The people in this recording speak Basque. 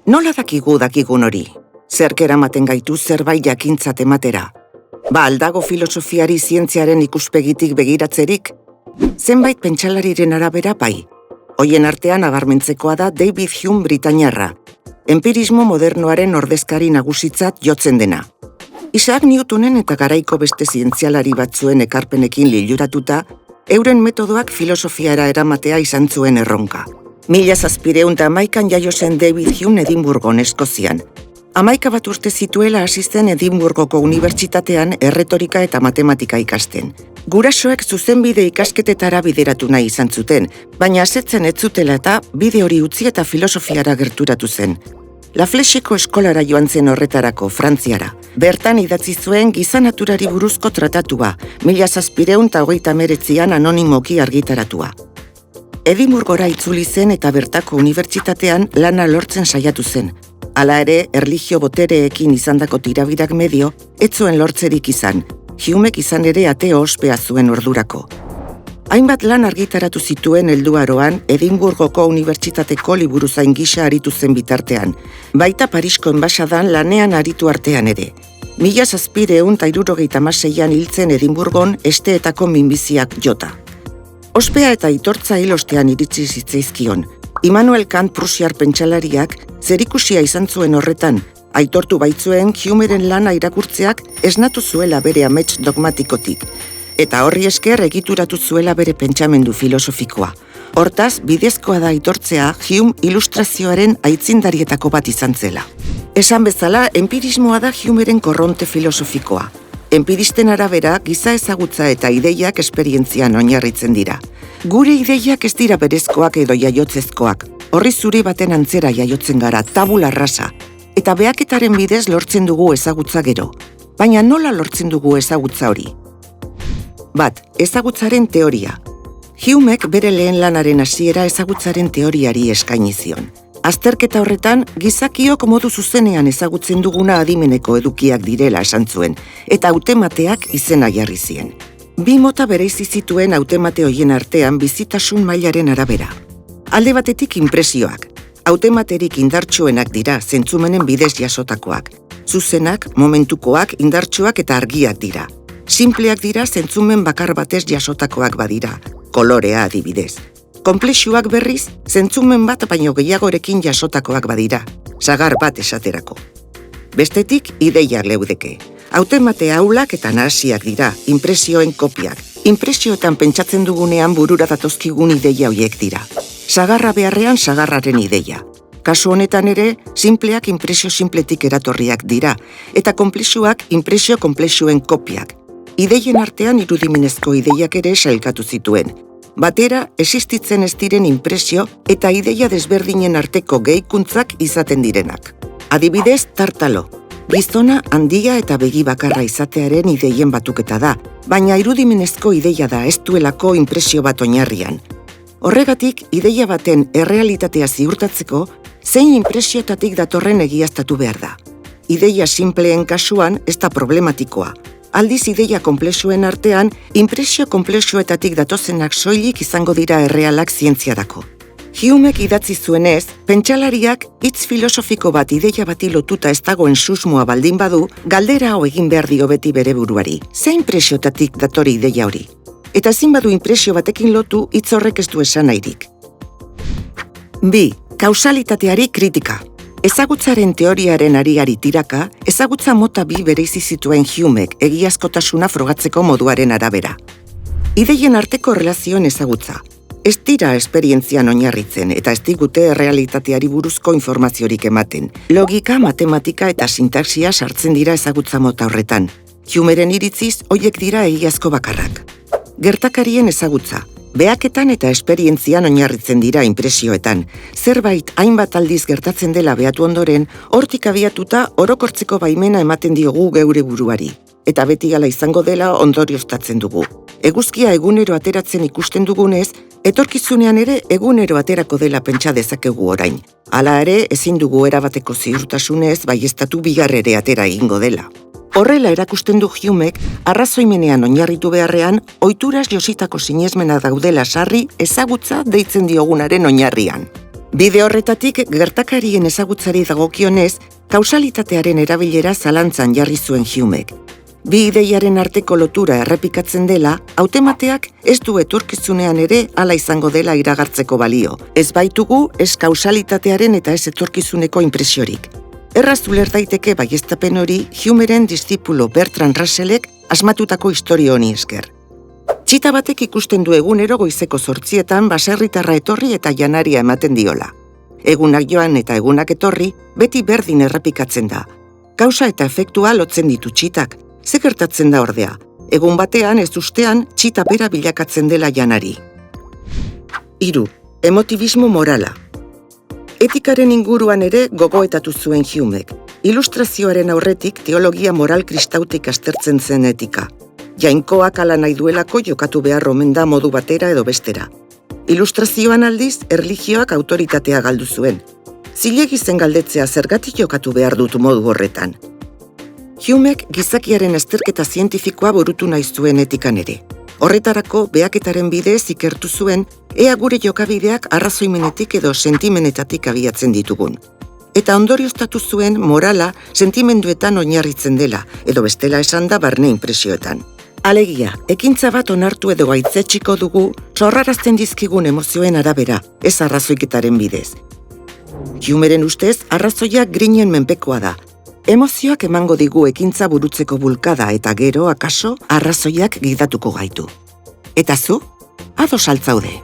Nola dakigun hori? Zerk eramaten gaitu zerbait jakintzat ematera? Aldago filosofiari zientziaren ikuspegitik begiratzerik? Zenbait pentsalariren arabera bai. Hoien artean nabarmentzekoa da David Hume britainiarra, empirismo modernoaren ordezkari nagusitzat jotzen dena. Isaac Newtonen eta garaiko beste zientzialari batzuen ekarpenekin liluratuta, euren metodoak filosofiara eramatea izan zuen erronka. 1711an jaio zen David Hume Edinburgon, Eskozian. 11 bat urte zituela hasi zen Edinburgoko unibertsitatean erretorika eta matematika ikasten. Gurasoek zuzenbide ikasketetara bideratu nahi izan zuten, baina asetzen ez zutela eta bide hori utzi eta filosofiara gerturatu zen. La Flecheko eskolara joan zen horretarako, Frantziara. Bertan idatzi zuen giza naturari buruzko tratatua, 1739an anonimoki argitaratua. Edinburgora itzuli zen eta bertako unibertsitatean lana lortzen saiatu zen. Hala ere, erlijio botereekin izandako tirabirak medio, ez zuen lortzerik izan. Humek izan ere ateo ospea zuen ordurako. Hainbat lan argitaratu zituen helduaroan Edinburgoko unibertsitateko liburuzain gisa aritu zen bitartean, baita Parisko enbaxadan lanean aritu artean ere. 1776an hil zen Edinburgon esteetako minbiziak jota. Ospea eta aitortza hil ostean iritsi zitzaizkion. Immanuel Kant prusiar pentsalariak zerikusia izan zuen horretan, aitortu baitzuen Humeren lana irakurtzeak esnatu zuela bere amets dogmatikotik, eta horri esker egituratu zuela bere pentsamendu filosofikoa. Hortaz, bidezkoa da aitortzea Hume ilustrazioaren aitzindarietako bat izan zela. Esan bezala, empirismoa da Humeren korronte filosofikoa. Empiristen arabera, giza ezagutza eta ideiak esperientzian oinarritzen dira. Gure ideiak ez dira berezkoak edo jaiotzezkoak. Horri zuri baten antzera jaiotzen gara, tabula rasa. Eta behaketaren bidez lortzen dugu ezagutza gero. Baina nola lortzen dugu ezagutza hori? Bat, ezagutzaren teoria. Humek bere lehen lanaren hasiera ezagutzaren teoriari eskaini zion. Azterketa horretan, gizakiok modu zuzenean ezagutzen duguna adimeneko edukiak direla esan zuen, eta hautemateak izena jarri zien. Bi mota bereizi zituen hautemate hoien artean bizitasun mailaren arabera. Alde batetik inpresioak. Hautematerik indartsuenak dira, zentzumenen bidez jasotakoak. Zuzenak, momentukoak, indartsuak eta argiak dira. Sinpleak dira, zentzumen bakar batez jasotakoak badira, kolorea adibidez. Konplexuak berriz, zentzumen bat baino gehiagorekin jasotakoak badira, sagar bat esaterako. Bestetik, ideia leudeke. Hautemate ahulak eta nahasiak dira, inpresioen kopiak. Inpresioetan pentsatzen dugunean burura datozkigun ideia horiek dira. Sagarra beharrean sagarraren ideia. Kasu honetan ere, sinpleak inpresio sinpletik eratorriak dira, eta konplexuak inpresio konplexuen kopiak. Ideien artean irudimenezko ideiak ere sailkatu zituen. Batera, existitzen ez diren inpresio eta ideia desberdinen arteko gehikuntzak izaten direnak. Adibidez, tartalo. Gizona handia eta begi bakarra izatearen ideien batuketa da, baina irudimenezko ideia da ez duelako inpresio bat oinarrian. Horregatik, ideia baten errealitatea ziurtatzeko, zein inpresiotatik datorren egiaztatu behar da. Ideia sinpleen kasuan ez da problematikoa. Aldiz ideia konplexuen artean, inpresio konplexuetatik datozenak soilik izango dira errealak zientziarako. Humek idatzi zuenez, pentsalariak hitz filosofiko bat ideia bati lotuta ez dagoen susmoa baldin badu, galdera hau egin behar dio beti bere buruari. Ze inpresiotatik datori ideia hori? Eta ezin badu inpresio batekin lotu, hitz horrek ez du esan nahirik. 2. Kausalitateari kritika. Ezagutzaren teoriaren ariari tiraka, ezagutza mota bi bereizi zituen Humek egiazkotasuna frogatzeko moduaren arabera. Ideien arteko relazioen ezagutza. Ez dira esperientzian oinarritzen eta ez digute errealitateari buruzko informaziorik ematen. Logika, matematika eta sintaxia sartzen dira ezagutza mota horretan. Humeren iritziz, hoiek dira egiazko bakarrak. Gertakarien ezagutza. Behaketan eta esperientzian oinarritzen dira inpresioetan. Zerbait hainbat aldiz gertatzen dela behatu ondoren, hortik abiatuta orokortzeko baimena ematen diogu geure buruari. Eta beti gala izango dela ondorioztatzen dugu. Eguzkia egunero ateratzen ikusten dugunez, etorkizunean ere egunero aterako dela pentsa dezakegu orain. Hala ere, ezin dugu erabateko ziurtasunez baieztatu bigar ere atera egingo dela. Horrela erakusten du Humek, arrazoimenean oinarritu beharrean, ohituraz jositako sinesmena daudela sarri ezagutza deitzen diogunaren oinarrian. Bide horretatik gertakarien ezagutzari dagokionez, kausalitatearen erabilera zalantzan jarri zuen Humek. Bi ideiaren arteko lotura errepikatzen dela, hautemateak ez du etorkizunean ere hala izango dela iragartzeko balio. Ez baitugu, ez kausalitatearen eta ez etorkizuneko inpresiorik. Erraz uler daiteke baieztapen hori Humeren distipulo Bertrand Russellek asmatutako historio honi esker. Txita batek ikusten du egunero goizeko 8 baserritarra etorri eta janaria ematen diola. Egunak joan eta egunak etorri, beti berdin errepikatzen da. Kausa eta efektua lotzen ditu txitak. Ze gertatzen da ordea? Egun batean ez ustean txita bera bilakatzen dela janari. 3. Emotibismo morala. Etikaren inguruan ere gogoetatu zuen Humek. Ilustrazioaren aurretik teologia moral kristautik astertzen zen etika. Jainkoak ala nahi duelako jokatu behar omen da modu batera edo bestera. Ilustrazioan aldiz, erlijioak autoritatea galdu zuen. Zilegi zen galdetzea zergatik jokatu behar dut modu horretan. Humek gizakiaren azterketa zientifikoa burutu nahi zuen etikan ere. Horretarako, behaketaren bidez ikertu zuen, ea gure jokabideak arrazoimenetik edo sentimenetatik abiatzen ditugun. Eta ondorioztatu zuen morala sentimenduetan oinarritzen dela, edo bestela esan da barne inpresioetan. Alegia, ekintza bat onartu edo gaitzetxiko dugu, sorrarazten dizkigun emozioen arabera, ez arrazoiketaren bidez. Humeren ustez, arrazoiak grinen menpekoa da. Emozioak emango digu ekintza burutzeko bulkada eta gero, akaso, arrazoiak gidatuko gaitu. Eta zu? Ados altzaude.